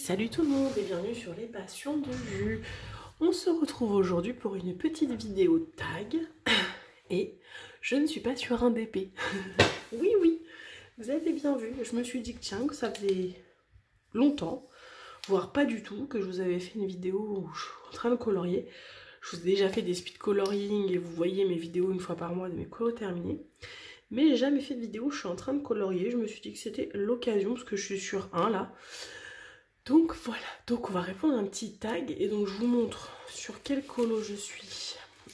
Salut tout le monde et bienvenue sur les passions de jus. On se retrouve aujourd'hui pour une petite vidéo tag et je ne suis pas sur un DP. Oui, vous avez bien vu, je me suis dit que tiens, que ça faisait longtemps, voire pas du tout, que je vous avais fait une vidéo où je suis en train de colorier. Je vous ai déjà fait des speed coloring et vous voyez mes vidéos une fois par mois de mes colos terminés. Mais j'ai jamais fait de vidéo où je suis en train de colorier. Je me suis dit que c'était l'occasion parce que je suis sur un là. Donc voilà, donc on va répondre à un petit tag et donc je vous montre sur quel colo je suis.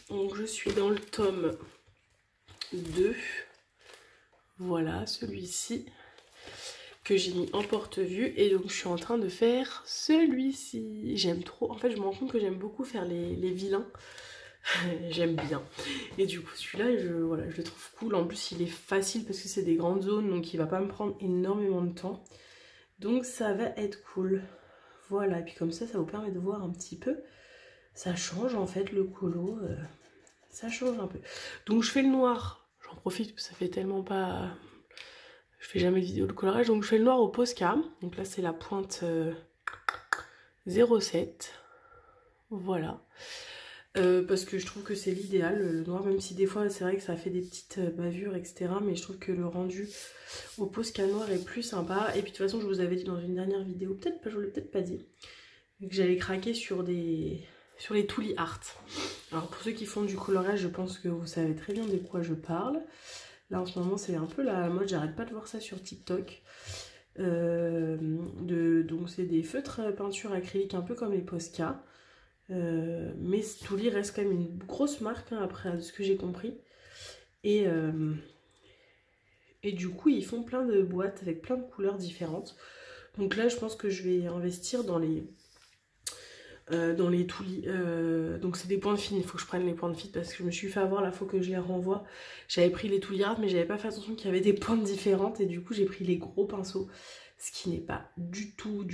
Donc je suis dans le tome 2, voilà celui-ci que j'ai mis en porte-vue et donc je suis en train de faire celui-ci. J'aime trop, en fait je me rends compte que j'aime beaucoup faire les vilains, j'aime bien. Et du coup celui-là je le trouve cool, en plus il est facile parce que c'est des grandes zones donc il va pas me prendre énormément de temps. Donc ça va être cool. Voilà, et puis comme ça vous permet de voir un petit peu. Ça change en fait le colo. Ça change un peu. Donc je fais le noir. J'en profite parce que ça fait tellement pas... Je fais jamais de vidéo de colorage. Donc je fais le noir au Posca. Donc là c'est la pointe 07. Voilà. Parce que je trouve que c'est l'idéal, le noir, même si des fois c'est vrai que ça fait des petites bavures, etc. Mais je trouve que le rendu au Posca noir est plus sympa. Et puis de toute façon, je vous avais dit dans une dernière vidéo, peut-être pas, je vous l'ai peut-être pas dit, que j'allais craquer sur les Tooly Art. Alors pour ceux qui font du coloriage, je pense que vous savez très bien de quoi je parle. Là en ce moment c'est un peu la mode, j'arrête pas de voir ça sur TikTok. Donc c'est des feutres peinture acrylique un peu comme les Posca. Mais Tooly reste quand même une grosse marque hein, après de ce que j'ai compris et du coup ils font plein de boîtes avec plein de couleurs différentes, donc là je pense que je vais investir dans les Tooly, donc c'est des points de fine, il faut que je prenne les points de fine parce que je me suis fait avoir, là faut que je les renvoie. J'avais pris les Tooly Art mais j'avais pas fait attention qu'il y avait des pointes différentes et du coup j'ai pris les gros pinceaux, ce qui n'est pas du tout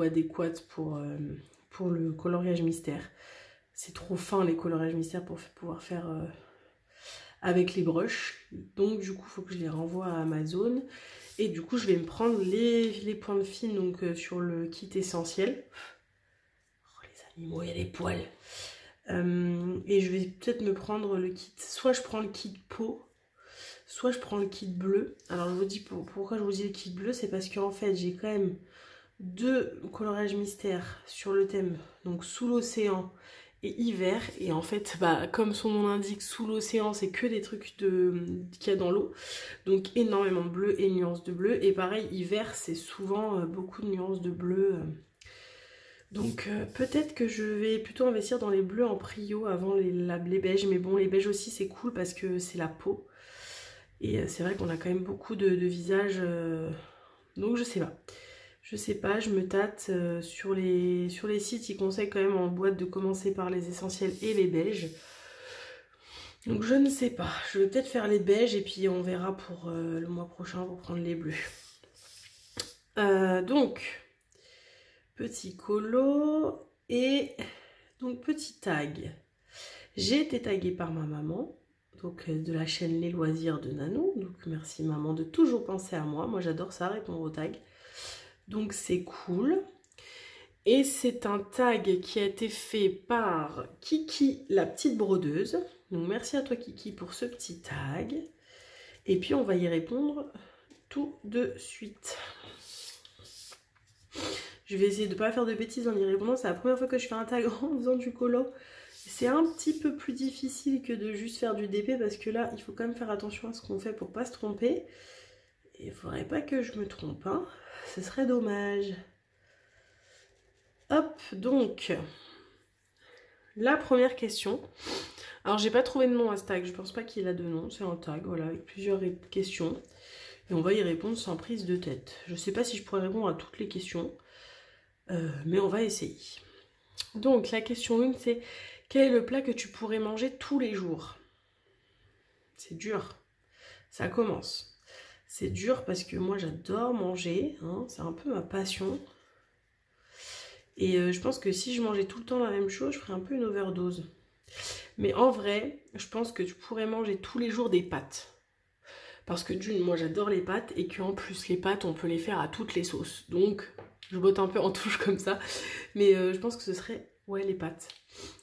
adéquat pour le coloriage mystère. C'est trop fin les coloriages mystères pour pouvoir faire avec les brushes. Donc du coup il faut que je les renvoie à Amazon. Et du coup je vais me prendre les points de fine donc sur le kit essentiel. Oh les animaux, il y a des poils. Et je vais peut-être me prendre le kit. Soit je prends le kit peau, soit je prends le kit bleu. Alors je vous dis pourquoi je vous dis le kit bleu, c'est parce qu'en fait j'ai quand même deux coloriages mystères sur le thème, donc sous l'océan et hiver, et en fait comme son nom l'indique, sous l'océan c'est que des trucs qu'il y a dans l'eau, donc énormément de bleu et nuances de bleu, et pareil hiver c'est souvent beaucoup de nuances de bleu, donc peut-être que je vais plutôt investir dans les bleus en prio avant les beiges, mais bon les beiges aussi c'est cool parce que c'est la peau, et c'est vrai qu'on a quand même beaucoup de visages, donc je sais pas. Je sais pas, je me tâte sur les sites, ils conseillent quand même en boîte de commencer par les essentiels et les beiges. Donc je ne sais pas, je vais peut-être faire les beiges et puis on verra pour le mois prochain pour prendre les bleus. Donc, petit colo et donc petit tag. J'ai été taguée par ma maman, donc de la chaîne Les Loisirs de Nanou. Donc merci maman de toujours penser à moi, moi j'adore ça, répondre aux tags. Donc c'est cool. Et c'est un tag qui a été fait par Kiki, la petite brodeuse. Donc merci à toi Kiki pour ce petit tag. Et puis on va y répondre tout de suite. Je vais essayer de ne pas faire de bêtises en y répondant. C'est la première fois que je fais un tag en faisant du colo. C'est un petit peu plus difficile que de juste faire du DP parce que là, il faut quand même faire attention à ce qu'on fait pour pas se tromper. Et il faudrait pas que je me trompe, hein. Ce serait dommage. Hop, donc, la première question. Alors, j'ai pas trouvé de nom à ce tag, je pense pas qu'il a de nom. C'est un tag, voilà, avec plusieurs questions. Et on va y répondre sans prise de tête. Je sais pas si je pourrais répondre à toutes les questions, mais on va essayer. Donc, la question 1, c'est quel est le plat que tu pourrais manger tous les jours? C'est dur. Ça commence. C'est dur parce que moi, j'adore manger, hein, c'est un peu ma passion. Et je pense que si je mangeais tout le temps la même chose, je ferais un peu une overdose. Mais en vrai, je pense que tu pourrais manger tous les jours des pâtes. Parce que d'une, moi j'adore les pâtes et qu'en plus les pâtes, on peut les faire à toutes les sauces. Donc, Je botte un peu en touche comme ça. Mais je pense que ce serait, ouais, les pâtes.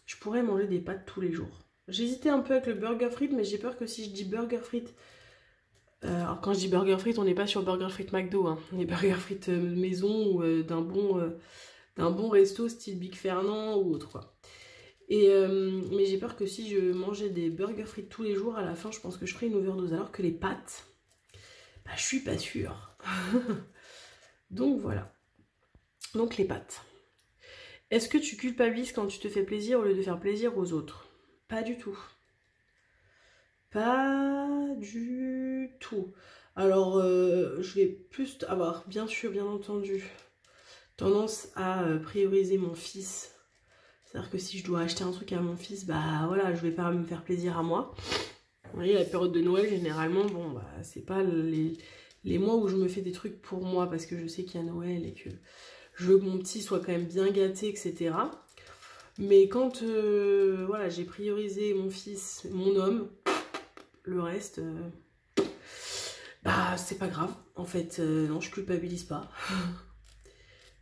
Je pourrais manger des pâtes tous les jours. J'hésitais un peu avec le burger frites, mais j'ai peur que si je dis burger frites... alors quand je dis burger frites, on n'est pas sur burger frites McDo, hein. On est burger frites maison ou d'un bon resto style Big Fernand ou autre, quoi. Mais j'ai peur que si je mangeais des burgers frites tous les jours, à la fin, je pense que je ferais une overdose. Alors que les pâtes, bah, je suis pas sûre. Donc voilà. Donc les pâtes. Est-ce que tu culpabilises quand tu te fais plaisir au lieu de faire plaisir aux autres? Pas du tout. Pas du tout. Alors, je vais plus avoir, bien sûr, bien entendu, tendance à prioriser mon fils. C'est-à-dire que si je dois acheter un truc à mon fils, bah voilà, je vais pas me faire plaisir à moi. Vous voyez, la période de Noël, généralement, bon, bah, c'est pas les mois où je me fais des trucs pour moi parce que je sais qu'il y a Noël et que je veux que mon petit soit quand même bien gâté, etc. Mais quand voilà, j'ai priorisé mon fils, mon homme, le reste, bah c'est pas grave. En fait, non, je culpabilise pas.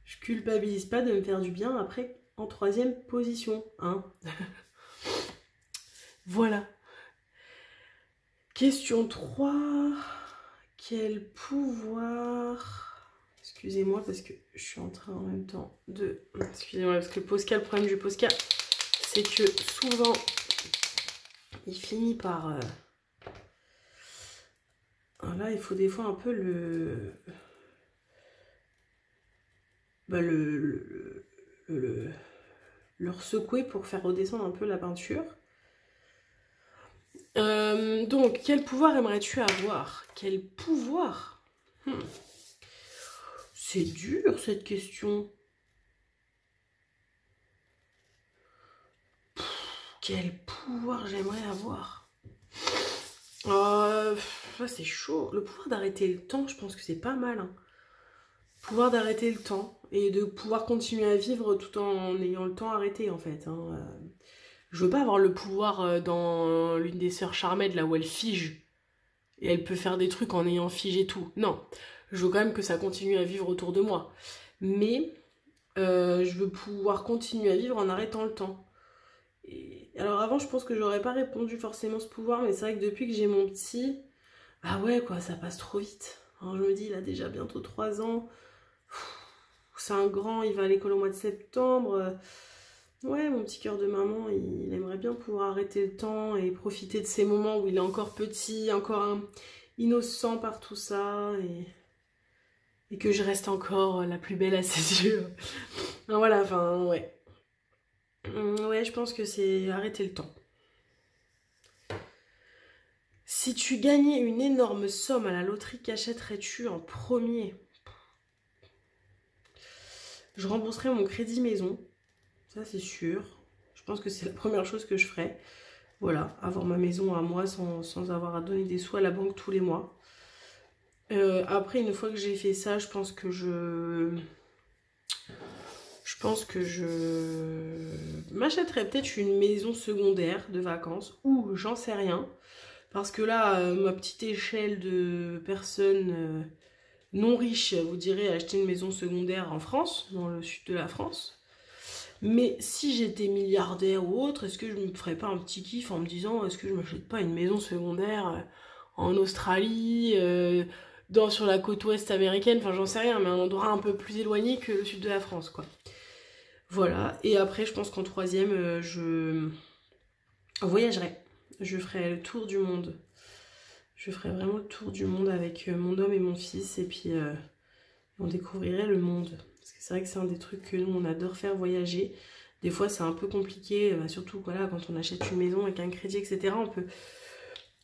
Je culpabilise pas de me faire du bien après en 3e position, hein. Voilà. Question 3. Quel pouvoir... Excusez-moi parce que je suis en train en même temps de... Excusez-moi parce que le problème du Posca, c'est que souvent, il finit par... Là, il faut des fois un peu le... Bah, le secouer pour faire redescendre un peu la peinture. Donc, quel pouvoir aimerais-tu avoir? Quel pouvoir? C'est dur cette question. Quel pouvoir j'aimerais avoir? Ça c'est chaud. Le pouvoir d'arrêter le temps, je pense que c'est pas mal, hein. Pouvoir d'arrêter le temps et de pouvoir continuer à vivre tout en ayant le temps arrêté en fait, hein. Je veux pas avoir le pouvoir dans l'une des sœurs Charmed là où elle fige et elle peut faire des trucs en ayant figé tout. Non, je veux quand même que ça continue à vivre autour de moi. Mais je veux pouvoir continuer à vivre en arrêtant le temps. Alors avant, je pense que j'aurais pas répondu forcément ce pouvoir, mais c'est vrai que depuis que j'ai mon petit, ah ouais quoi, ça passe trop vite. Alors je me dis, il a déjà bientôt 3 ans. C'est un grand, il va à l'école au mois de septembre. Ouais, mon petit cœur de maman, il aimerait bien pouvoir arrêter le temps et profiter de ces moments où il est encore petit, encore innocent par tout ça, et que je reste encore la plus belle à ses yeux. Voilà, enfin, ouais. Ouais, je pense que c'est arrêter le temps. Si tu gagnais une énorme somme à la loterie, qu'achèterais-tu en premier? Je rembourserais mon crédit maison, ça c'est sûr. Je pense que c'est la première chose que je ferais. Voilà, avoir ma maison à moi sans avoir à donner des sous à la banque tous les mois. Après, une fois que j'ai fait ça, je pense que je m'achèterais peut-être une maison secondaire de vacances ou j'en sais rien. Parce que là, ma petite échelle de personnes non riches vous dirait acheter une maison secondaire en France, dans le sud de la France. Mais si j'étais milliardaire ou autre, est-ce que je me ferais pas un petit kiff en me disant est-ce que je m'achète pas une maison secondaire en Australie, sur la côte ouest américaine, enfin j'en sais rien, mais un endroit un peu plus éloigné que le sud de la France, quoi. Voilà, et après je pense qu'en 3e, je voyagerai. Je ferai le tour du monde. Je ferai vraiment le tour du monde avec mon homme et mon fils, et puis on découvrirait le monde. Parce que c'est vrai que c'est un des trucs que nous on adore faire, voyager. Des fois c'est un peu compliqué, surtout voilà, quand on achète une maison avec un crédit, etc.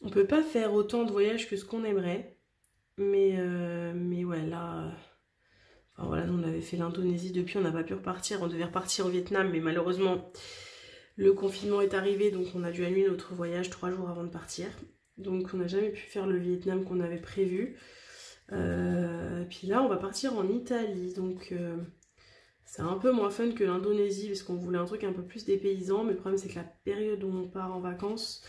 On peut pas faire autant de voyages que ce qu'on aimerait. Mais ouais, là... Enfin voilà, nous on avait fait l'Indonésie depuis, on n'a pas pu repartir. On devait repartir au Vietnam, mais malheureusement, le confinement est arrivé, donc on a dû annuler notre voyage 3 jours avant de partir. Donc on n'a jamais pu faire le Vietnam qu'on avait prévu. Puis là, on va partir en Italie, donc c'est un peu moins fun que l'Indonésie, parce qu'on voulait un truc un peu plus dépaysant, mais le problème c'est que la période où on part en vacances,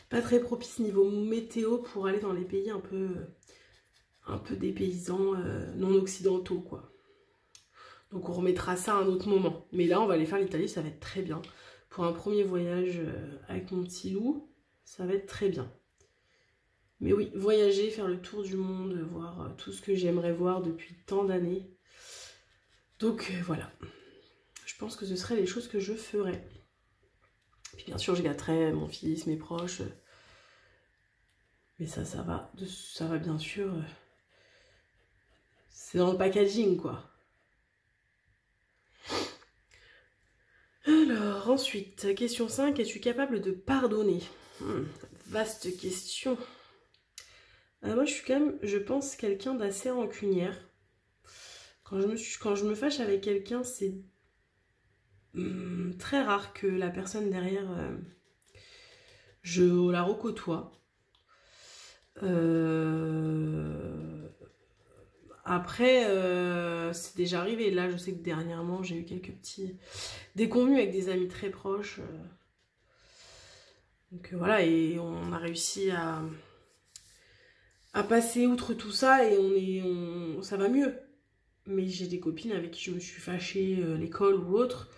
pas très propice niveau météo pour aller dans les pays un peu dépaysants, non occidentaux, quoi. Donc on remettra ça à un autre moment. Mais là, on va aller faire l'Italie, ça va être très bien. Pour un premier voyage avec mon petit loup, ça va être très bien. Mais oui, voyager, faire le tour du monde, voir tout ce que j'aimerais voir depuis tant d'années. Donc voilà, je pense que ce seraient les choses que je ferais. Puis bien sûr, je gâterais mon fils, mes proches. Mais ça va bien sûr. C'est dans le packaging, quoi. Alors, ensuite, question 5, es-tu capable de pardonner? Vaste question. Moi, je suis quand même, je pense, quelqu'un d'assez rancunière. Quand je me fâche avec quelqu'un, c'est très rare que la personne derrière, je la recôtoie. Après, c'est déjà arrivé. Là, je sais que dernièrement, j'ai eu quelques petits déconvenus avec des amis très proches. Donc voilà, et on a réussi à passer outre tout ça et ça va mieux. Mais j'ai des copines avec qui je me suis fâchée, l'école ou autre,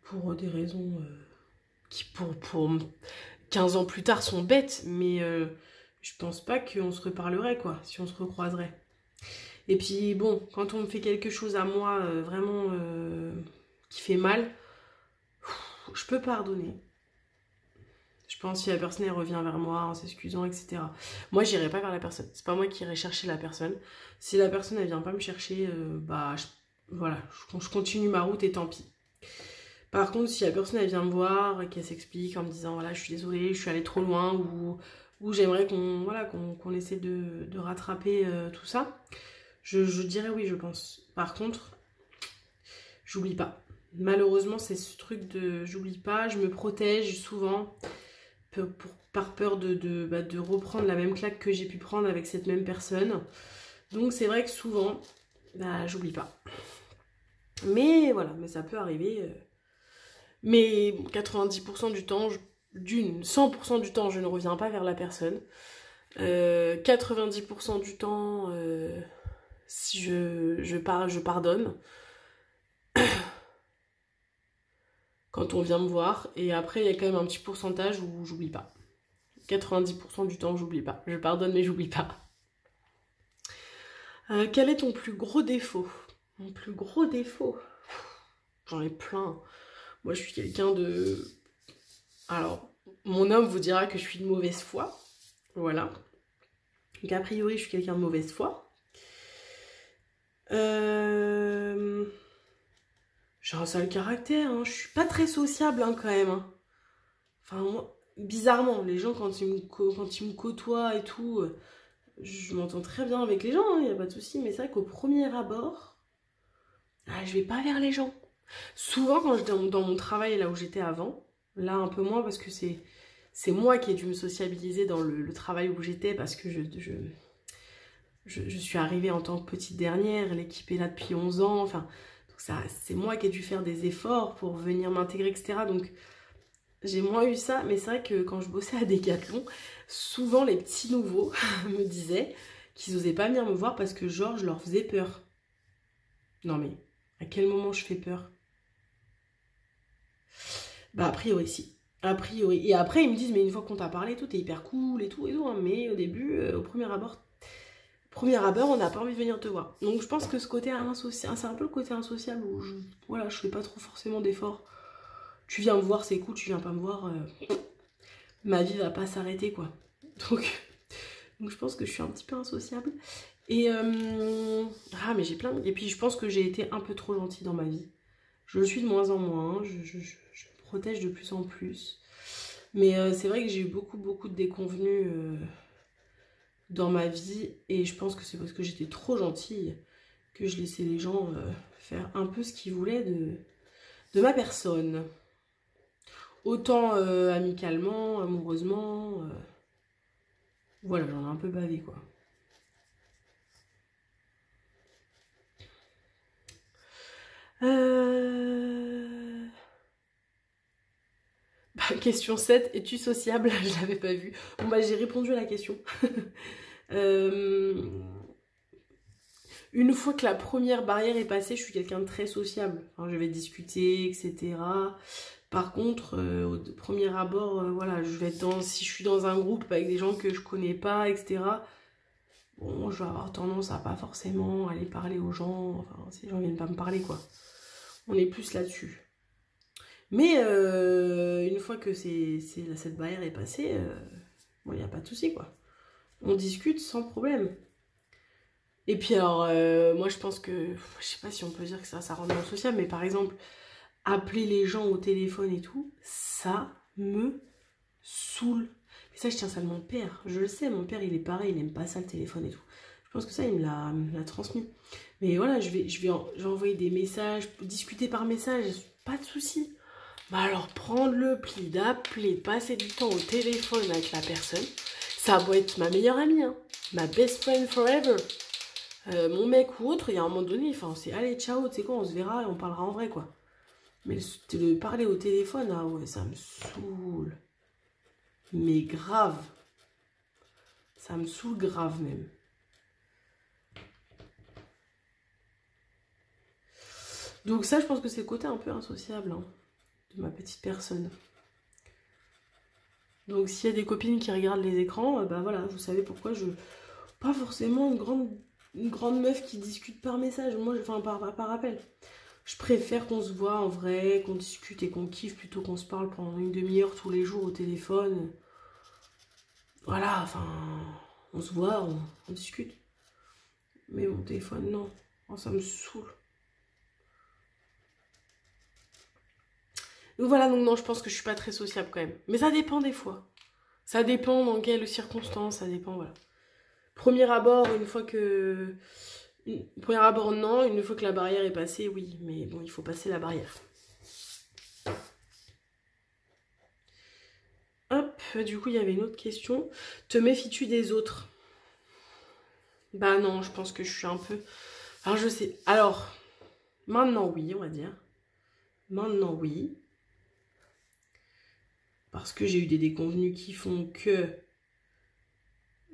pour des raisons qui, pour 15 ans plus tard, sont bêtes. Mais je pense pas qu'on se reparlerait, quoi, si on se recroiserait. Et puis bon, quand on me fait quelque chose à moi vraiment qui fait mal, je peux pardonner. Je pense si la personne elle revient vers moi en s'excusant, etc. Moi, j'irai pas vers la personne. C'est pas moi qui irai chercher la personne. Si la personne elle vient pas me chercher, voilà, je continue ma route et tant pis. Par contre, si la personne elle vient me voir et qu'elle s'explique en me disant voilà, je suis désolée, je suis allée trop loin ou j'aimerais qu'on essaie de rattraper tout ça, je dirais oui, je pense. Par contre, j'oublie pas. Malheureusement, c'est ce truc de j'oublie pas, je me protège souvent par peur de reprendre la même claque que j'ai pu prendre avec cette même personne. Donc c'est vrai que souvent, j'oublie pas. Mais voilà, mais ça peut arriver. Mais 90% du temps, 100% du temps, je ne reviens pas vers la personne. 90% du temps, si je pardonne. Quand on vient me voir. Et après, il y a quand même un petit pourcentage où j'oublie pas. 90% du temps, j'oublie pas. Je pardonne, mais j'oublie pas. Quel est ton plus gros défaut? Mon plus gros défaut? J'en ai plein. Moi, je suis quelqu'un de... Alors, mon homme vous dira que je suis de mauvaise foi. Voilà. Donc, a priori, je suis quelqu'un de mauvaise foi. J'ai un sale caractère, hein. Je suis pas très sociable hein, quand même. Hein. Enfin, moi, bizarrement, les gens quand ils me côtoient et tout, je m'entends très bien avec les gens, il n'y a pas de souci. Mais c'est vrai qu'au premier abord, je vais pas vers les gens. Souvent quand j'étais dans mon travail là où j'étais avant, là un peu moins parce que c'est moi qui ai dû me sociabiliser dans le travail où j'étais parce que je suis arrivée en tant que petite dernière, l'équipe est là depuis 11 ans, enfin, c'est moi qui ai dû faire des efforts pour venir m'intégrer, etc. Donc j'ai moins eu ça, mais c'est vrai que quand je bossais à Decathlon, souvent les petits nouveaux me disaient qu'ils n'osaient pas venir me voir parce que genre je leur faisais peur. Non mais, à quel moment je fais peur? Bah a priori si. A priori. Et après ils me disent mais une fois qu'on t'a parlé tout, t'es hyper cool et tout hein. Mais au début, au premier abord, on n'a pas envie de venir te voir. Donc je pense que ce côté insociable, c'est un peu le côté insociable où je fais pas trop forcément d'efforts. Tu viens me voir, c'est cool, tu viens pas me voir, ma vie va pas s'arrêter quoi. Donc je pense que je suis un petit peu insociable. Et mais j'ai plein. Et puis je pense que j'ai été un peu trop gentille dans ma vie. Je le suis de moins en moins, je me protège de plus en plus. Mais c'est vrai que j'ai eu beaucoup de déconvenues dans ma vie. Et je pense que c'est parce que j'étais trop gentille que je laissais les gens faire un peu ce qu'ils voulaient de ma personne. Autant amicalement, amoureusement. Voilà, j'en ai un peu bavé quoi. Question 7, es-tu sociable? Je l'avais pas vu. Bon bah j'ai répondu à la question. Je Une fois que la première barrière est passée, je suis quelqu'un de très sociable. Enfin, je vais discuter, etc. Par contre, au premier abord, voilà, je vais être si je suis dans un groupe avec des gens que je connais pas, etc. Bon, je vais avoir tendance à pas forcément aller parler aux gens, enfin, si les gens viennent pas me parler, quoi. On est plus là-dessus. Mais une fois que cette barrière est passée, bon, il n'y a pas de souci, quoi. On discute sans problème. Et puis alors, moi je pense que, je sais pas si on peut dire que ça rend dans le social, mais par exemple, appeler les gens au téléphone et tout, ça me saoule. Mais ça, je tiens ça de mon père. Je le sais, mon père, il est pareil, il aime pas ça le téléphone et tout. Je pense que ça, il me l'a transmis. Mais voilà, je vais envoyer des messages, discuter par message, pas de souci. Bah alors, prendre le pli d'appeler, passer du temps au téléphone avec la personne, ça doit être ma meilleure amie, hein. Ma best friend forever. Mon mec ou autre, il y a un moment donné, enfin, c'est allez, ciao, tu sais quoi, on se verra et on parlera en vrai, quoi. Mais le parler au téléphone, ah ouais, ça me saoule. Mais grave. Ça me saoule grave, même. Donc ça, je pense que c'est le côté un peu insociable, hein, de ma petite personne. Donc s'il y a des copines qui regardent les écrans, bah voilà, vous savez pourquoi je... Pas forcément une grande meuf qui discute par message, moi, enfin par appel. Je préfère qu'on se voit en vrai, qu'on discute et qu'on kiffe plutôt qu'on se parle pendant une demi-heure tous les jours au téléphone. Voilà, enfin, on se voit, on discute. Mais mon téléphone, non. Oh, ça me saoule. Donc voilà, donc non, je pense que je suis pas très sociable quand même. Mais ça dépend des fois. Ça dépend dans quelles circonstances, ça dépend, voilà. Premier abord, une fois que... Premier abord, non. Une fois que la barrière est passée, oui. Mais bon, il faut passer la barrière. Hop, du coup, il y avait une autre question. Te méfies-tu des autres? Bah non, je pense que je suis un peu... Alors, je sais... Alors, maintenant, oui, on va dire. Maintenant, oui. Parce que j'ai eu des déconvenus qui font que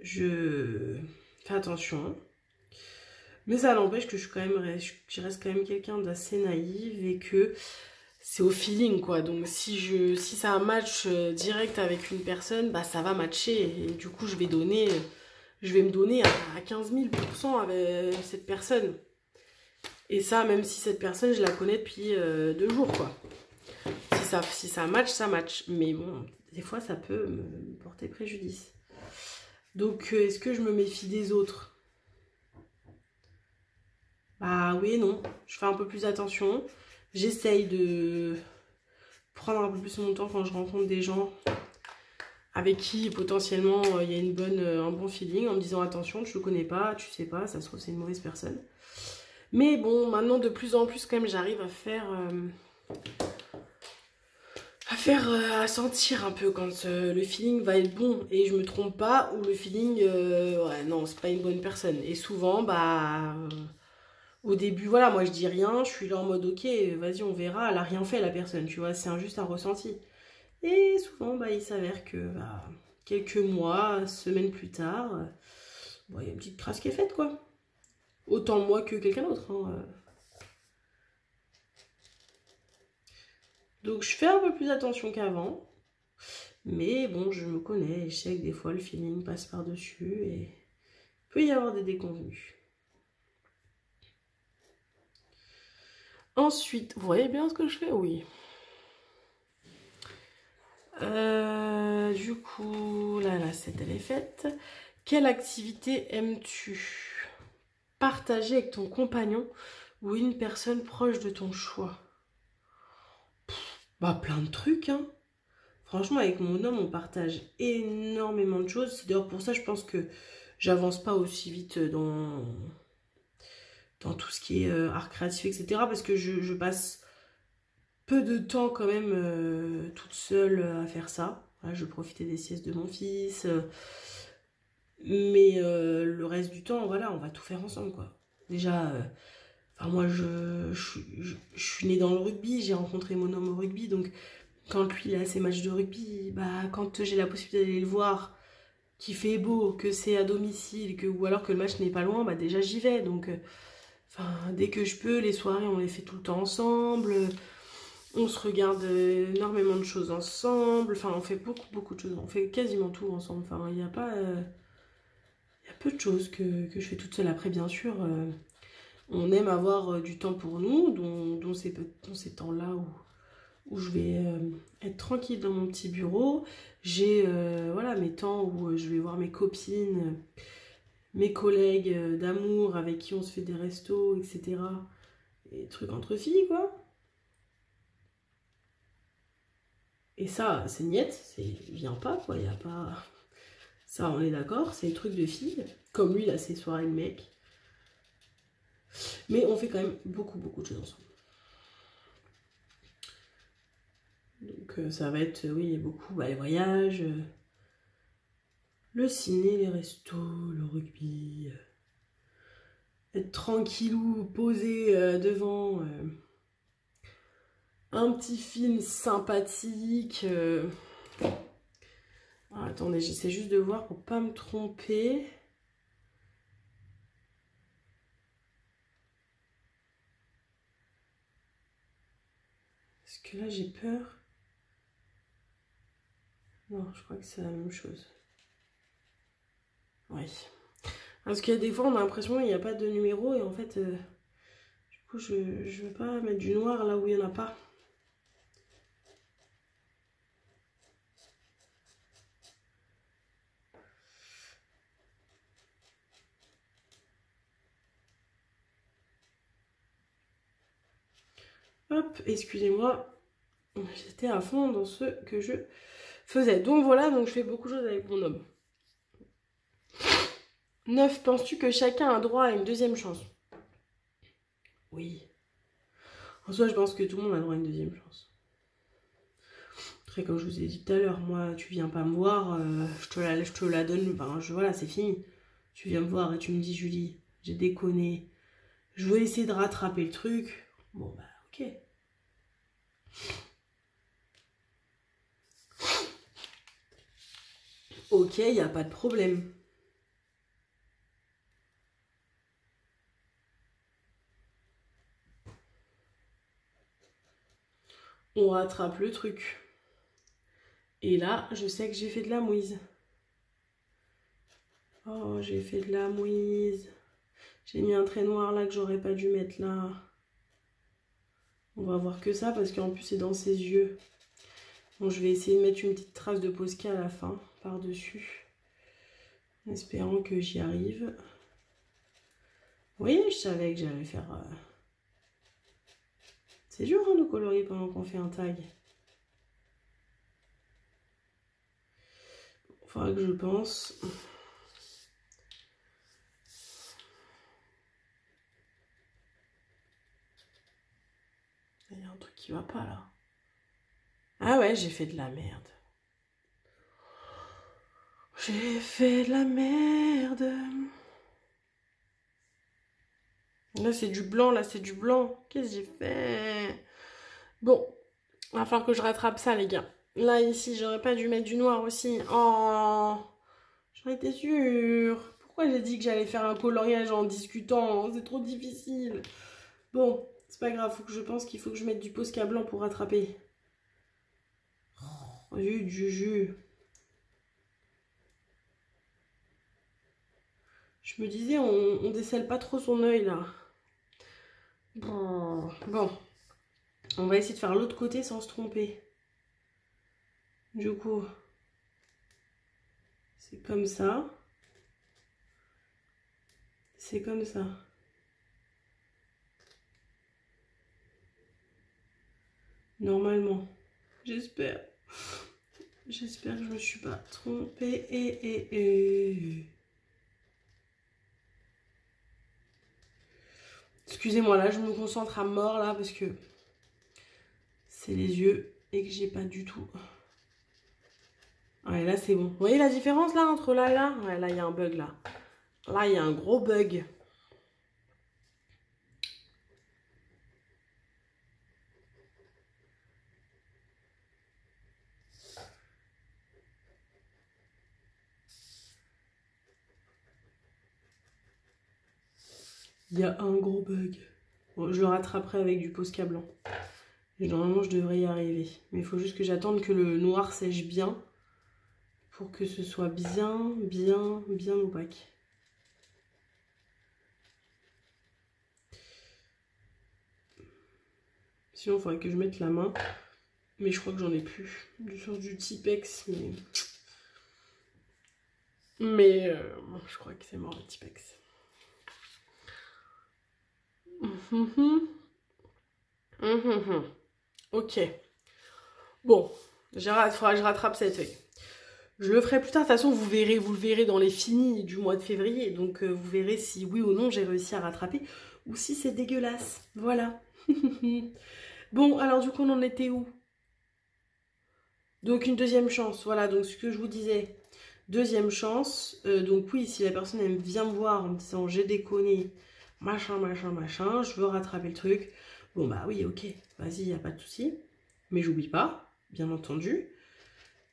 je fais attention. Mais ça n'empêche que je reste quand même quelqu'un d'assez naïf et que c'est au feeling, quoi. Donc si ça a un match direct avec une personne, bah ça va matcher. Et du coup, je vais me donner à 15 000% avec cette personne. Et ça, même si cette personne, je la connais depuis 2 jours, quoi. Si ça match, ça match. Mais bon, des fois, ça peut me porter préjudice. Donc, est-ce que je me méfie des autres? Bah oui et non. Je fais un peu plus attention. J'essaye de prendre un peu plus mon temps quand je rencontre des gens avec qui potentiellement il y a un bon feeling, en me disant attention, tu le connais pas, tu sais pas, ça se trouve c'est une mauvaise personne. Mais bon, maintenant de plus en plus quand même j'arrive à sentir un peu quand le feeling va être bon et je me trompe pas, ou le feeling ouais non c'est pas une bonne personne. Et souvent bah au début voilà, moi je dis rien, je suis là en mode ok vas-y on verra, elle a rien fait la personne, tu vois, c'est juste un ressenti. Et souvent bah il s'avère que bah, quelques mois, semaines plus tard, bon, il y a une petite crasse qui est faite quoi. Autant moi que quelqu'un d'autre, hein. Donc je fais un peu plus attention qu'avant. Mais bon, je me connais et je sais que des fois le feeling passe par-dessus et il peut y avoir des déconvenus. Ensuite, vous voyez bien ce que je fais? Oui. Du coup, là, la 7 elle est faite. Quelle activité aimes-tu partager avec ton compagnon ou une personne proche de ton choix? Bah plein de trucs, hein. Franchement, avec mon homme, on partage énormément de choses. C'est d'ailleurs pour ça, je pense que j'avance pas aussi vite dans tout ce qui est art créatif, etc. Parce que je passe peu de temps quand même toute seule à faire ça. Voilà, je profitais des siestes de mon fils. Mais le reste du temps, voilà, on va tout faire ensemble, quoi. Déjà, enfin, moi, je suis née dans le rugby, j'ai rencontré mon homme au rugby, donc quand lui, il a ses matchs de rugby, bah, quand j'ai la possibilité d'aller le voir, qu'il fait beau, que c'est à domicile, ou alors que le match n'est pas loin, bah déjà j'y vais. Donc, enfin, dès que je peux, les soirées, on les fait tout le temps ensemble. On se regarde énormément de choses ensemble. Enfin, on fait beaucoup de choses. On fait quasiment tout ensemble. Enfin, il y a pas... il y a peu de choses que je fais toute seule. Après, bien sûr, on aime avoir du temps pour nous, dont ces temps-là où je vais être tranquille dans mon petit bureau. J'ai voilà, mes temps où je vais voir mes copines, mes collègues d'amour avec qui on se fait des restos, etc. Et des trucs entre filles, quoi. Et ça, c'est niette, vient pas, quoi. Il y a pas... Ça, on est d'accord, c'est des trucs de filles. Comme lui, là, c'est soirée de mec. Mais on fait quand même beaucoup de choses ensemble. Donc ça va être, oui, beaucoup, bah, les voyages, le ciné, les restos, le rugby, être tranquillou, posé devant un petit film sympathique. Ah, attendez, j'essaie juste de voir pour pas me tromper. Parce que là, j'ai peur. Non, je crois que c'est la même chose. Oui. Parce qu'il y a des fois, on a l'impression qu'il n'y a pas de numéro et en fait, du coup, je veux pas mettre du noir là où il n'y en a pas. Hop, excusez-moi, j'étais à fond dans ce que je faisais. Donc voilà, donc je fais beaucoup de choses avec mon homme. 9. Penses-tu que chacun a droit à une deuxième chance? Oui. En soi, je pense que tout le monde a droit à une deuxième chance. Après, comme je vous ai dit tout à l'heure, moi, tu viens pas me voir, je te la donne, enfin, voilà, c'est fini. Tu viens me voir et tu me dis, Julie, j'ai déconné, je veux essayer de rattraper le truc. Bon, bah, ok. Ok, il n'y a pas de problème. On rattrape le truc. Et là, je sais que j'ai fait de la mouise. Oh, j'ai fait de la mouise. J'ai mis un trait noir là que j'aurais pas dû mettre là. On va voir que ça parce qu'en plus c'est dans ses yeux. Bon, je vais essayer de mettre une petite trace de Posca à la fin, par-dessus. En espérant que j'y arrive. Oui, je savais que j'allais faire... C'est dur hein, de colorier pendant qu'on fait un tag. Il faudra que je pense. Il y a un truc qui va pas là. Ah ouais, j'ai fait de la merde. J'ai fait de la merde. Là, c'est du blanc, là, c'est du blanc. Qu'est-ce que j'ai fait? Bon, il va falloir que je rattrape ça, les gars. Là, ici, j'aurais pas dû mettre du noir aussi. Oh, j'en étais sûre. Pourquoi j'ai dit que j'allais faire un coloriage en discutant? C'est trop difficile. Bon, c'est pas grave, faut que je pense qu'il faut que je mette du Posca blanc pour rattraper. Oh, Juju. Je me disais, on décèle pas trop son œil, là. Bon, on va essayer de faire l'autre côté sans se tromper. Du coup, c'est comme ça. C'est comme ça. Normalement. J'espère. J'espère que je me suis pas trompée. Excusez-moi, là, je me concentre à mort, là, parce que c'est les yeux et que j'ai pas du tout... Ouais, là, c'est bon. Vous voyez la différence, là, entre là et là? Ouais, là, il y a un bug, là. Là, il y a un gros bug. Il y a un gros bug. Bon, je le rattraperai avec du Posca blanc. Et normalement, je devrais y arriver. Mais il faut juste que j'attende que le noir sèche bien pour que ce soit bien opaque. Sinon, il faudrait que je mette la main. Mais je crois que j'en ai plus. Du sens du Tipex, mais je crois que c'est mort le Tipex. Ok. Bon, il faudra que je rattrape cette feuille. Je le ferai plus tard. De toute façon, vous le verrez dans les finis du mois de février. Donc, vous verrez si oui ou non j'ai réussi à rattraper. Ou si c'est dégueulasse. Voilà. Bon, alors du coup, on en était où? Donc, une deuxième chance. Voilà, donc ce que je vous disais. Deuxième chance. Donc, oui, si la personne elle vient me voir en me disant j'ai déconné, machin, je veux rattraper le truc. Bon, bah oui, ok. Vas-y, y a pas de souci. Mais j'oublie pas, bien entendu.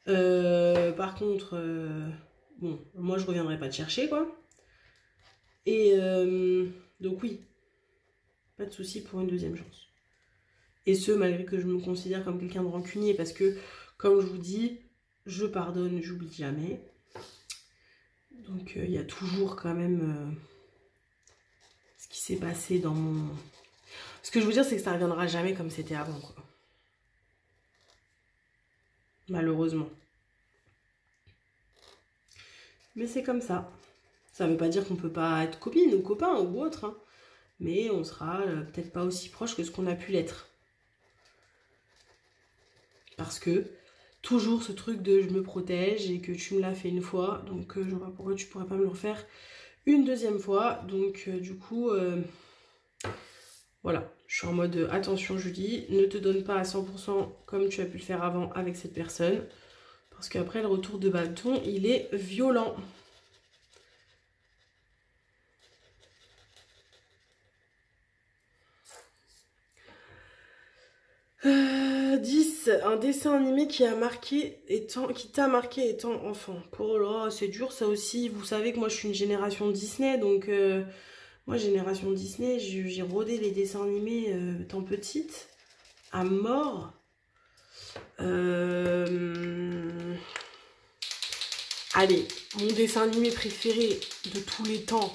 Par contre, bon, moi je reviendrai pas te chercher, quoi. Et donc oui, pas de souci pour une deuxième chance. Et ce, malgré que je me considère comme quelqu'un de rancunier, parce que, comme je vous dis, je pardonne, j'oublie jamais. Donc il y a toujours quand même ce qui s'est passé dans mon... Ce que je veux dire, c'est que ça reviendra jamais comme c'était avant, quoi. Malheureusement. Mais c'est comme ça. Ça veut pas dire qu'on peut pas être copine ou copain ou autre, hein. Mais on sera peut-être pas aussi proche que ce qu'on a pu l'être. Parce que toujours ce truc de je me protège et que tu me l'as fait une fois, donc je vois pas pourquoi tu pourrais pas me le refaire une deuxième fois. Donc du coup, voilà, je suis en mode attention Julie, ne te donne pas à 100% comme tu as pu le faire avant avec cette personne. Parce qu'après le retour de bâton, il est violent. 10, un dessin animé qui t'a marqué étant enfant. Oh là, c'est dur ça aussi. Vous savez que moi je suis une génération Disney, donc moi génération Disney, j'ai rodé les dessins animés étant petite, à mort. Allez, mon dessin animé préféré de tous les temps,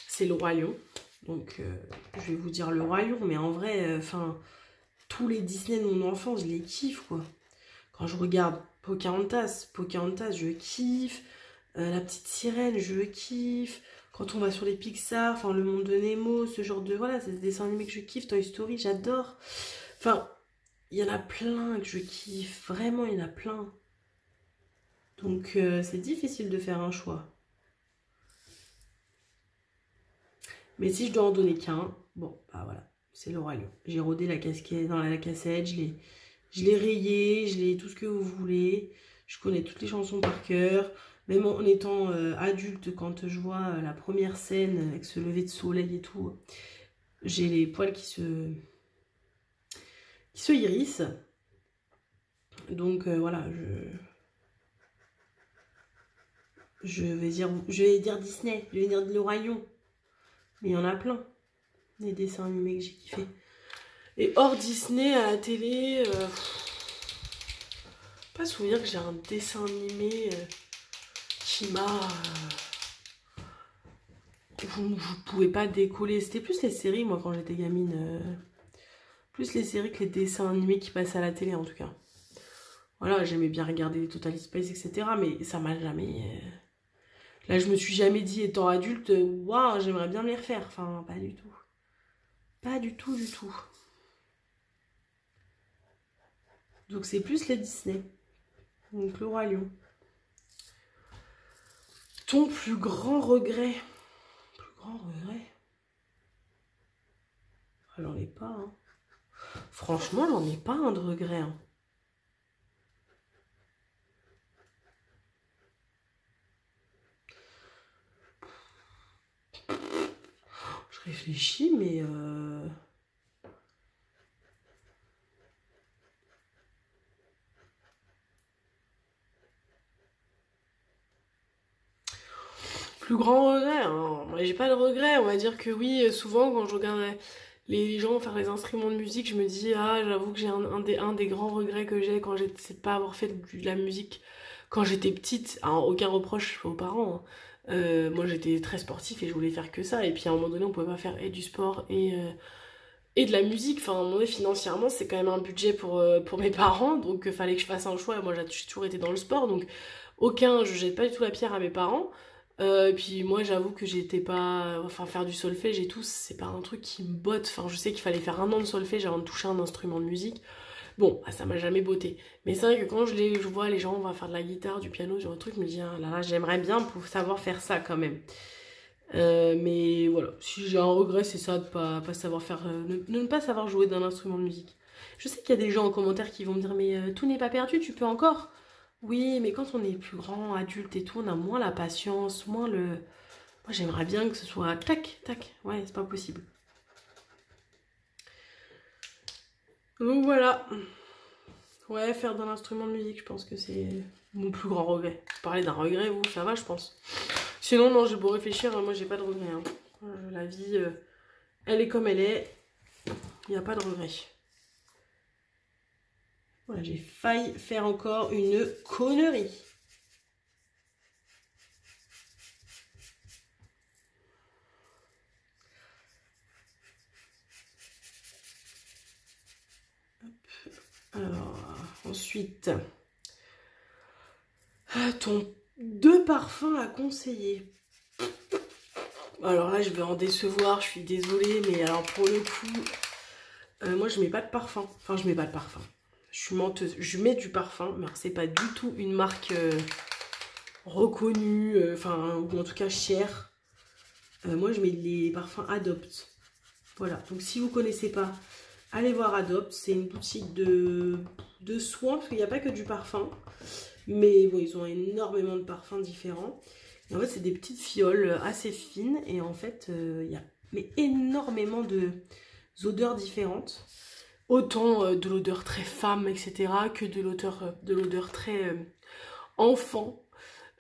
c'est Le Roi Lion. Donc je vais vous dire Le Roi Lion, mais en vrai, enfin... tous les Disney de mon enfance, je les kiffe, quoi. Quand je regarde Pocahontas, je kiffe. La petite sirène, je kiffe. Quand on va sur les Pixar, enfin, le monde de Nemo, ce genre de... Voilà, c'est des dessins animés que je kiffe. Toy Story, j'adore. Enfin, il y en a plein que je kiffe. Vraiment, il y en a plein. Donc, c'est difficile de faire un choix. Mais si je dois en donner qu'un, bon, bah voilà. C'est Le Roi Lion. J'ai rodé la casquette dans la cassette, je l'ai rayé, je l'ai tout ce que vous voulez. Je connais toutes les chansons par cœur. Même en étant adulte, quand je vois la première scène avec ce lever de soleil et tout, j'ai les poils qui se hérissent. Donc voilà, je vais dire Disney, je vais dire Le Roi Lion. Mais il y en a plein, des dessins animés que j'ai kiffé. Et hors Disney, à la télé, pas souvenir que j'ai un dessin animé qui m'a... vous ne pouvez pas décoller. C'était plus les séries, moi, quand j'étais gamine. Plus les séries que les dessins animés qui passaient à la télé, en tout cas. Voilà, j'aimais bien regarder les Total Space, etc. Mais ça m'a jamais... Là, je me suis jamais dit, étant adulte, waouh, j'aimerais bien me les refaire. Enfin, pas du tout. Pas du tout, du tout. Donc c'est plus les Disney. Donc Le Roi Lion. Ton plus grand regret? Plus grand regret? J'en ai pas, hein. Franchement, j'en ai pas un de regret, hein. Je réfléchis, mais... plus plus grand regret, hein. Moi, j'ai pas de regret. On va dire que oui, souvent quand je regarde les gens faire les instruments de musique, je me dis, ah, j'avoue que j'ai un des grands regrets que j'ai quand j'étais, c'est de pas avoir fait de la musique quand j'étais petite. Alors, aucun reproche aux parents, hein. Moi, j'étais très sportif et je voulais faire que ça. Et puis, à un moment donné, on pouvait pas faire et du sport et de la musique. Enfin, à un moment donné, financièrement, c'est quand même un budget pour mes parents. Donc, fallait que je fasse un choix. Moi, j'ai toujours été dans le sport. Donc, je jette pas du tout la pierre à mes parents. Et puis moi j'avoue que j'étais pas... Enfin faire du solfège et tout, c'est pas un truc qui me botte. Enfin je sais qu'il fallait faire 1 an de solfège avant de toucher un instrument de musique. Bon, ça m'a jamais botté. Mais c'est vrai que quand je vois les gens, on va faire de la guitare, du piano, genre un truc, je me dis, ah là là, j'aimerais bien pour savoir faire ça quand même. Mais voilà, si j'ai un regret, c'est ça, de pas savoir faire... de ne pas savoir jouer d'un instrument de musique. Je sais qu'il y a des gens en commentaire qui vont me dire, mais tout n'est pas perdu, tu peux encore. Oui, mais quand on est plus grand, adulte et tout, on a moins la patience, moins le... Moi, j'aimerais bien que ce soit tac, tac. Ouais, c'est pas possible. Donc voilà. Ouais, faire d'un instrument de musique, je pense que c'est mon plus grand regret. Vous parlez d'un regret, vous, ça va, je pense. Sinon, non, j'ai beau réfléchir, moi, j'ai pas de regret, hein. La vie, elle est comme elle est. Il n'y a pas de regret. Voilà, j'ai failli faire encore une connerie. Alors, ensuite, ton 2 parfums à conseiller. Alors là, je vais en décevoir, je suis désolée, mais alors pour le coup, moi je mets pas de parfum. Enfin, je mets pas de parfum. Je suis menteuse. Je mets du parfum, mais alors c'est pas du tout une marque reconnue, enfin, ou en tout cas chère. Moi, je mets les parfums Adopt. Voilà, donc si vous connaissez pas, allez voir Adopt. C'est une boutique de soins, parce qu'il n'y a pas que du parfum. Mais bon, ils ont énormément de parfums différents. Et en fait, c'est des petites fioles assez fines. Et en fait, il y a énormément d'odeurs différentes. Autant de l'odeur très femme, etc. que de l'odeur très enfant.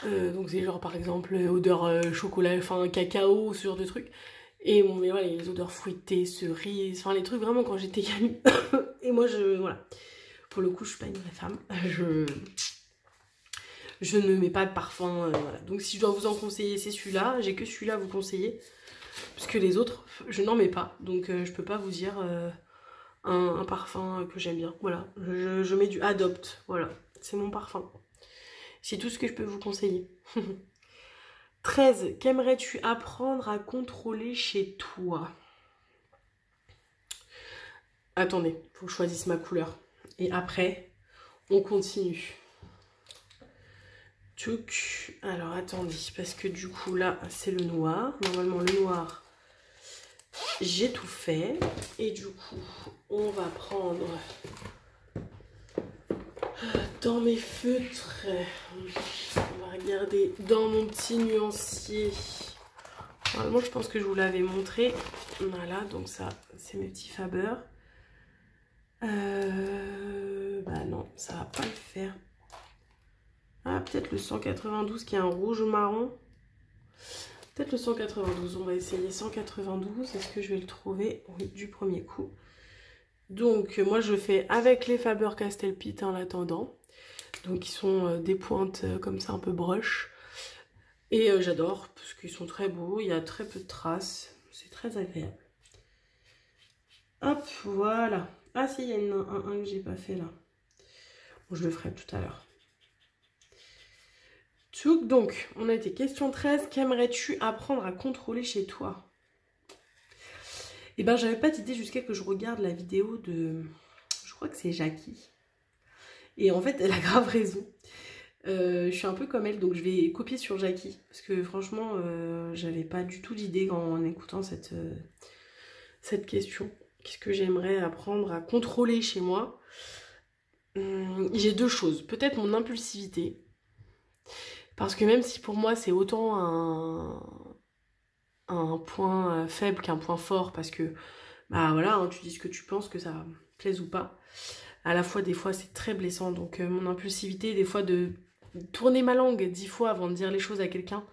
Donc c'est genre par exemple odeur chocolat, enfin cacao, ce genre de trucs. Et bon, mais voilà, les odeurs fruitées, cerises, enfin les trucs vraiment quand j'étais gamine. Et moi, voilà. Pour le coup, je suis pas une vraie femme. Je ne mets pas de parfum, voilà. Donc si je dois vous en conseiller, c'est celui-là. J'ai que celui-là à vous conseiller. Parce que les autres, je n'en mets pas. Donc je peux pas vous dire un parfum que j'aime bien. Voilà, je mets du Adopt. Voilà, c'est mon parfum. C'est tout ce que je peux vous conseiller. 13. Qu'aimerais-tu apprendre à contrôler chez toi? Attendez, faut que je choisisse ma couleur. Et après, on continue. Tchouk. Alors attendez, parce que du coup là, c'est le noir. Normalement, le noir, j'ai tout fait. Et du coup, on va prendre dans mes feutres. On va regarder dans mon petit nuancier. Normalement, je pense que je vous l'avais montré. Voilà, donc ça, c'est mes petits Faber. Bah non, ça va pas le faire. Ah, peut-être le 192 qui est un rouge marron. Peut-être le 192. On va essayer 192. Est-ce que je vais le trouver? Oui, du premier coup. Donc, moi, je fais avec les Faber-Castell Pitt en attendant. Donc, ils sont des pointes comme ça, un peu brush. Et j'adore, parce qu'ils sont très beaux. Il y a très peu de traces. C'est très agréable. Hop, voilà. Ah si, il y a un que j'ai pas fait là. Bon, je le ferai tout à l'heure. Donc, on a été question 13. Qu'aimerais-tu apprendre à contrôler chez toi? Eh ben, j'avais pas d'idée jusqu'à que je regarde la vidéo de... Je crois que c'est Jackie. Et en fait, elle a grave raison. Je suis un peu comme elle, donc je vais copier sur Jackie. Parce que franchement, j'avais pas du tout d'idée en écoutant cette question. Qu'est-ce que j'aimerais apprendre à contrôler chez moi? J'ai 2 choses. Peut-être mon impulsivité. Parce que même si pour moi c'est autant un point faible qu'un point fort, parce que bah voilà, hein, tu dis ce que tu penses, que ça plaise ou pas. À la fois, des fois c'est très blessant. Donc mon impulsivité, des fois de tourner ma langue 10 fois avant de dire les choses à quelqu'un,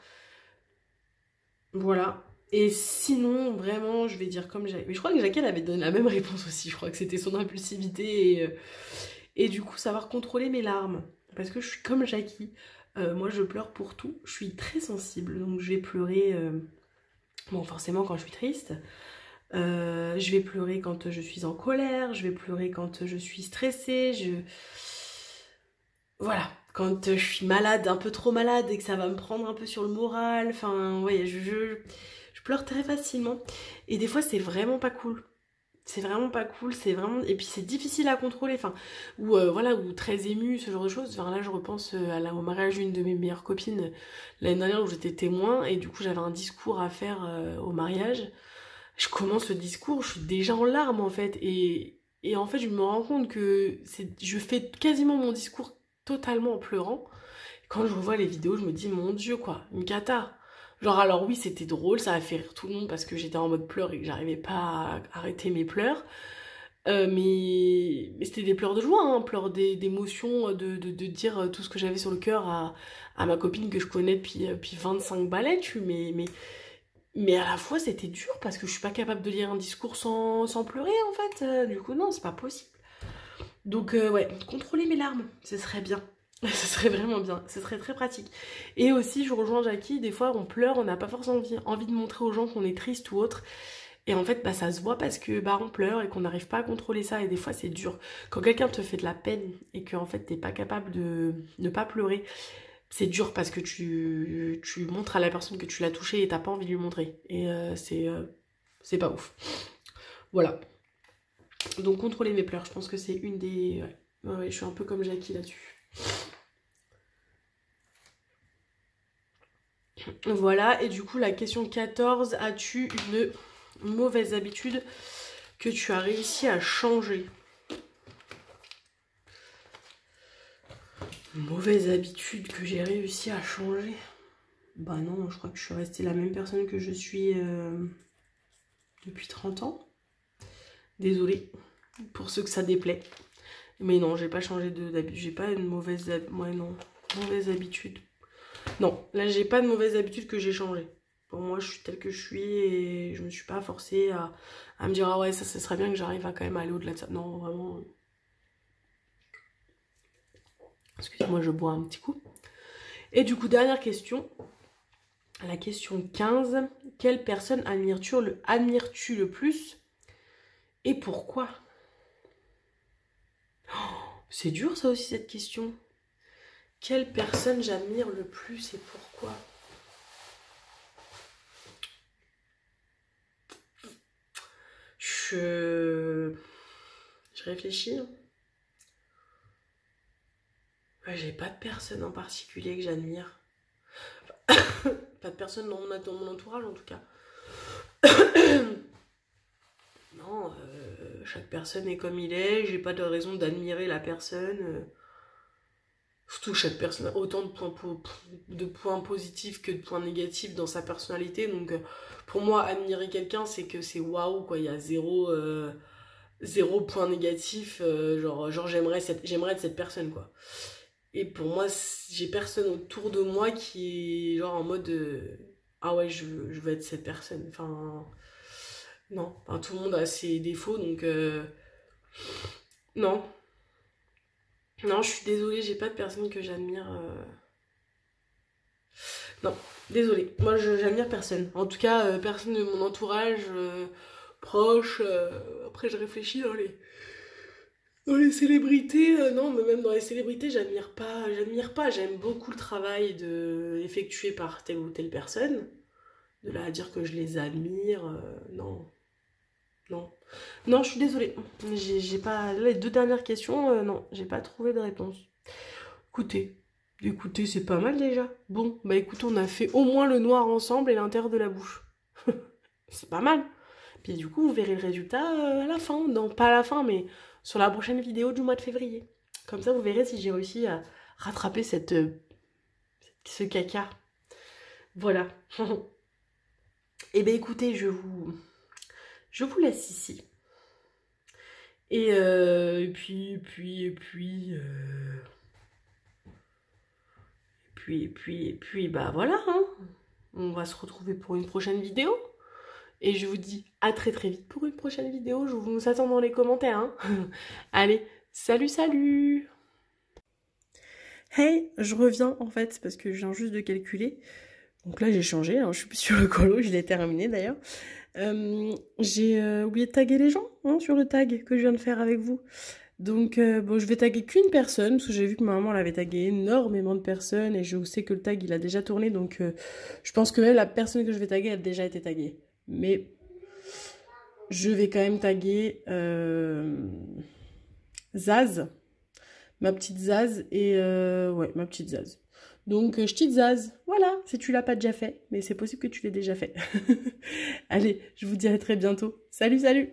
Voilà. Et sinon, vraiment, je vais dire comme Jackie. Mais je crois que Jackie, elle avait donné la même réponse aussi. Je crois que c'était son impulsivité. Et du coup, savoir contrôler mes larmes. Parce que je suis comme Jackie. Moi, je pleure pour tout. Je suis très sensible. Donc, je vais pleurer... Bon, forcément, quand je suis triste. Je vais pleurer quand je suis en colère. Je vais pleurer quand je suis stressée. Voilà. Quand je suis malade, un peu trop malade, et que ça va me prendre un peu sur le moral. Enfin, ouais, je pleure très facilement. Et des fois, c'est vraiment pas cool. C'est vraiment pas cool, c'est vraiment... Et puis c'est difficile à contrôler, enfin... Ou voilà, ou très ému, ce genre de choses. Enfin là, je repense au mariage d'une de mes meilleures copines l'année dernière où j'étais témoin, et du coup, j'avais un discours à faire au mariage. Je commence le discours, je suis déjà en larmes, en fait. Et en fait, je me rends compte que je fais quasiment mon discours totalement en pleurant. Quand je revois les vidéos, je me dis, mon Dieu, quoi, une cata. Genre, alors oui, c'était drôle, ça a fait rire tout le monde parce que j'étais en mode pleurs et que j'arrivais pas à arrêter mes pleurs. Mais c'était des pleurs de joie, hein, pleurs d'émotion, de dire tout ce que j'avais sur le cœur à ma copine que je connais depuis 25 balais, mais à la fois, c'était dur parce que je suis pas capable de lire un discours sans pleurer, en fait. Du coup, non, c'est pas possible. Donc ouais, contrôler mes larmes, ce serait bien. Ce serait vraiment bien, ce serait très pratique. Et aussi, je rejoins Jackie, des fois on pleure, on n'a pas forcément envie de montrer aux gens qu'on est triste ou autre. Et en fait, bah, ça se voit parce que bah, on pleure et qu'on n'arrive pas à contrôler ça. Et des fois, c'est dur. Quand quelqu'un te fait de la peine et que en fait, t'es pas capable de ne pas pleurer, c'est dur parce que tu montres à la personne que tu l'as touché et t'as pas envie de lui montrer. Et c'est pas ouf. Voilà. Donc contrôler mes pleurs, je pense que c'est une des... Ouais. Ouais, je suis un peu comme Jackie là-dessus. Voilà, et du coup la question 14, as-tu une mauvaise habitude que tu as réussi à changer? Une mauvaise habitude que j'ai réussi à changer? Bah non, je crois que je suis restée la même personne que je suis depuis 30 ans. Désolée pour ceux que ça déplaît. Mais non, j'ai pas changé d'habitude. J'ai pas une mauvaise... Ouais, non. Mauvaise habitude. Non, là, j'ai pas de mauvaise habitude que j'ai changée. Pour moi, je suis telle que je suis et je me suis pas forcée à me dire ah ouais, ça serait bien que j'arrive à quand même aller au-delà de ça. Non, vraiment. Excusez-moi, je bois un petit coup. Et du coup, dernière question. La question 15. Quelle personne admires-tu le plus et pourquoi? C'est dur ça aussi cette question. Quelle personne j'admire le plus et pourquoi? Je réfléchis. Ouais, j'ai pas de personne en particulier que j'admire. Pas de personne dans mon entourage en tout cas. Non, chaque personne est comme il est. J'ai pas de raison d'admirer la personne. Surtout chaque personne a autant de points positifs que de points négatifs dans sa personnalité. Donc pour moi, admirer quelqu'un, c'est que c'est waouh, quoi. Il y a zéro point négatif. Genre j'aimerais être cette personne, quoi. Et pour moi, j'ai personne autour de moi qui est genre en mode ah ouais, je veux être cette personne. Enfin, non. Enfin, tout le monde a ses défauts, donc non. Non, je suis désolée, j'ai pas de personne que j'admire. Non, désolée. Moi, j'admire personne. En tout cas, personne de mon entourage proche. Après, je réfléchis dans les célébrités. Non, mais même dans les célébrités, j'admire pas. J'aime beaucoup le travail effectué par telle ou telle personne. De là à dire que je les admire, non. Non. Non, je suis désolée. J'ai pas. Les deux dernières questions, non, j'ai pas trouvé de réponse. Écoutez, c'est pas mal déjà. Bon, bah écoute, on a fait au moins le noir ensemble et l'intérieur de la bouche. C'est pas mal. Puis du coup, vous verrez le résultat à la fin. Non, pas à la fin, mais sur la prochaine vidéo du mois de février. Comme ça, vous verrez si j'ai réussi à rattraper ce caca. Voilà. Et ben écoutez, je vous laisse ici. Et puis, bah voilà, hein. on va se retrouver pour une prochaine vidéo. Et je vous dis à très très vite pour une prochaine vidéo. Je vous attends dans les commentaires. Hein. Allez, salut, salut! Hey, je reviens en fait parce que je viens juste de calculer. Donc là j'ai changé, hein, je suis plus sur le colo, je l'ai terminé d'ailleurs. J'ai oublié de taguer les gens hein, sur le tag que je viens de faire avec vous. Donc bon, je vais taguer qu'une personne parce que j'ai vu que ma maman l'avait tagué énormément de personnes et je sais que le tag il a déjà tourné, donc je pense que même la personne que je vais taguer a déjà été taguée. Mais je vais quand même taguer Zaz, ma petite Zaz et ouais, ma petite Zaz. Donc je te Zaz, voilà, si tu l'as pas déjà fait, mais c'est possible que tu l'aies déjà fait. Allez, je vous dis à très bientôt. Salut, salut!